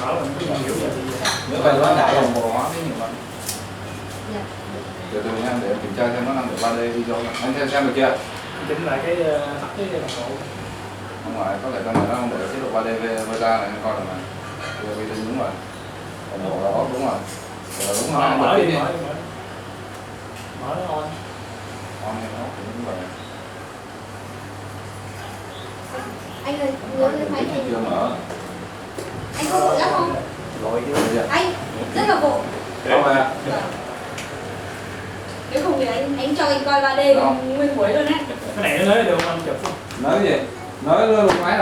mở mình có hiểu về gì. Nếu vậy nó đại đồng bộ hóa cái nhiều lắm. Dạ. Từ từ nha, để kiểm tra xem nó làm được 3D video này. Anh xem được chưa? Chỉnh lại cái tắt cái đồng hồ. Không phải, có thể trong này nó không để chế độ 3D VGA này, anh coi được này. Video đúng rồi. Đồng bộ đó đúng rồi. Rồi đúng rồi, Mở đi, đi. mở nó on. On này nó cũng đúng rồi. Anh ơi, nhớ cái máy này. Chưa mở. Anh có vội lắm không? Rồi chưa? Anh rất là vội. Không à. Nếu không thì anh cho anh coi 3D nguyên buổi luôn á. Cái này nó nới được không anh chụp không? Nói gì? Nói luôn máy